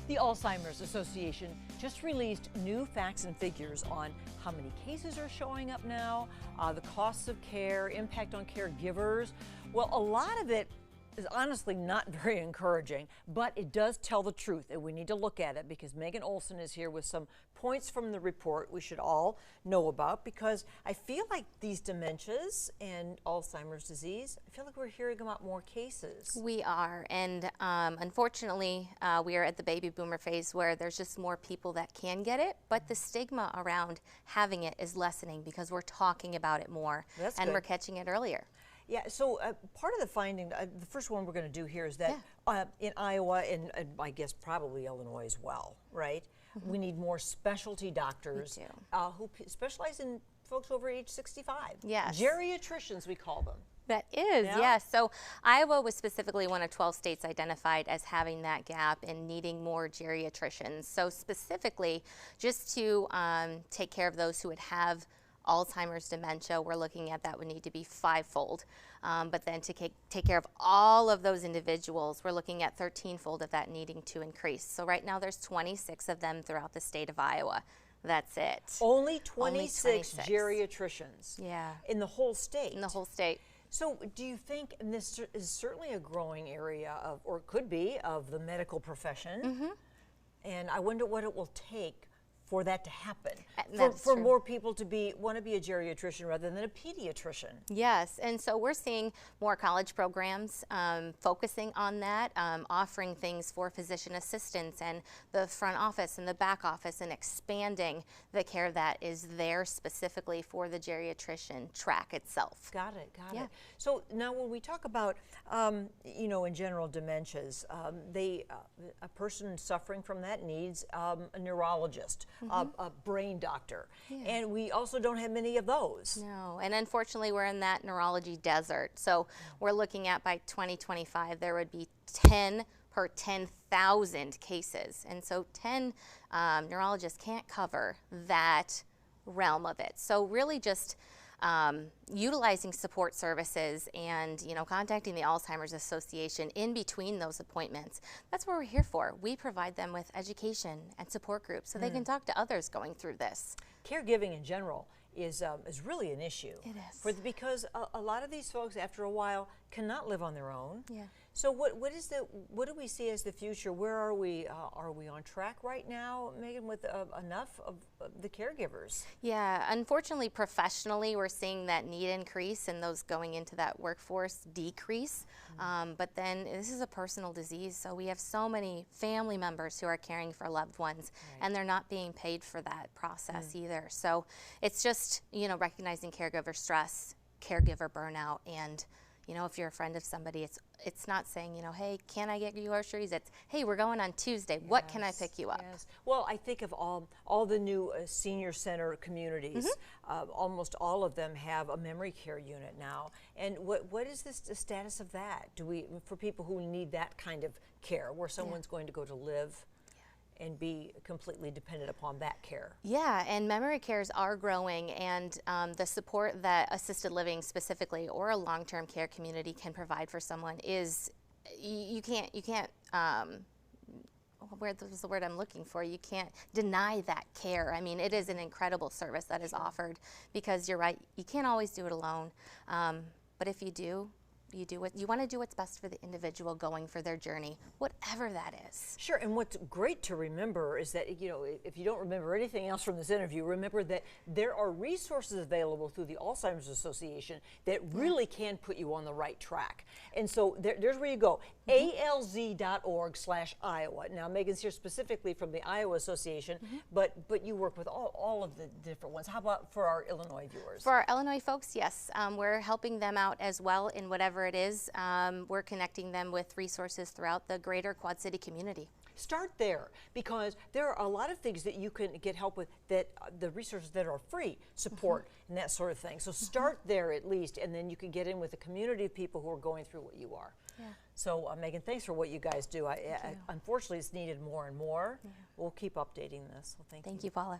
The Alzheimer's Association just released new facts and figures on how many cases are showing up now, the costs of care, impact on caregivers. Well, a lot of it is honestly not very encouraging, but it does tell the truth, and we need to look at it because Megan Olson is here with some points from the report we should all know about, because I feel like these dementias and Alzheimer's disease, I feel like we're hearing about more cases. We are, and unfortunately, we are at the baby boomer phase where there's just more people that can get it, but the stigma around having it is lessening because we're talking about it more. That's and good. We're catching it earlier. Yeah, so part of the finding, the first one we're going to do here is that in Iowa and I guess probably Illinois as well, right? We need more specialty doctors who specialize in folks over age 65. Yes. Geriatricians, we call them. That is, yes. So Iowa was specifically one of 12 states identified as having that gap and needing more geriatricians. So specifically, just to take care of those who would have Alzheimer's dementia, we're looking at that would need to be fivefold. But then to take care of all of those individuals, we're looking at 13-fold of that needing to increase. So right now there's 26 of them throughout the state of Iowa. That's it. Only 26 geriatricians. Yeah. In the whole state. In the whole state. So do you think, and this is certainly a growing area of, or could be, of the medical profession, and I wonder what it will take for that to happen, for more people to want to be a geriatrician rather than a pediatrician. Yes, and so we're seeing more college programs focusing on that, offering things for physician assistants and the front office and the back office, and expanding the care that is there specifically for the geriatrician track itself. Got it, got it. So now when we talk about, you know, in general dementias, a person suffering from that needs a neurologist, a brain doctor, and we also don't have many of those. No, and unfortunately we're in that neurology desert. So we're looking at by 2025 there would be 10 per 10,000 cases, and so 10 neurologists can't cover that realm of it. So really just utilizing support services and, you know, contacting the Alzheimer's Association in between those appointments. That's what we're here for. We provide them with education and support groups so they can talk to others going through this. Caregiving in general is really an issue. It is. Because a lot of these folks after a while cannot live on their own. Yeah. So what do we see as the future? Where are we? Are we on track right now, Megan, with enough of the caregivers? Yeah, unfortunately, professionally, we're seeing that need increase and those going into that workforce decrease. But then this is a personal disease, so we have so many family members who are caring for loved ones, and they're not being paid for that process either. So it's just, you know, recognizing caregiver stress, caregiver burnout, and you know, if you're a friend of somebody, it's not saying, you know, hey, can I get you groceries? It's, hey, we're going on Tuesday. What can I pick you up? Well, I think of all the new senior center communities. Almost all of them have a memory care unit now. And what is the status of that? For people who need that kind of care, where someone's going to go to live and be completely dependent upon that care? Yeah, and memory cares are growing, and the support that assisted living specifically or a long-term care community can provide for someone is, you can't where was the word I'm looking for? You can't deny that care. I mean, it is an incredible service that is offered, because you're right, you can't always do it alone, but if you do, you want to do what's best for the individual going for their journey, whatever that is. Sure, and what's great to remember is that, you know, if you don't remember anything else from this interview, remember that there are resources available through the Alzheimer's Association that really can put you on the right track. And so there's where you go, alz.org/Iowa. Now, Megan's here specifically from the Iowa Association, but you work with all of the different ones. How about for our Illinois viewers? For our Illinois folks, yes, we're helping them out as well in whatever it is. We're connecting them with resources throughout the greater Quad City community. Start there, because there are a lot of things that you can get help with, that the resources that are free, support and that sort of thing. So start there at least, and then you can get in with a community of people who are going through what you are. So Megan, thanks for what you guys do. Unfortunately, it's needed more and more. We'll keep updating this. Well, thank you. Thank you, Paula.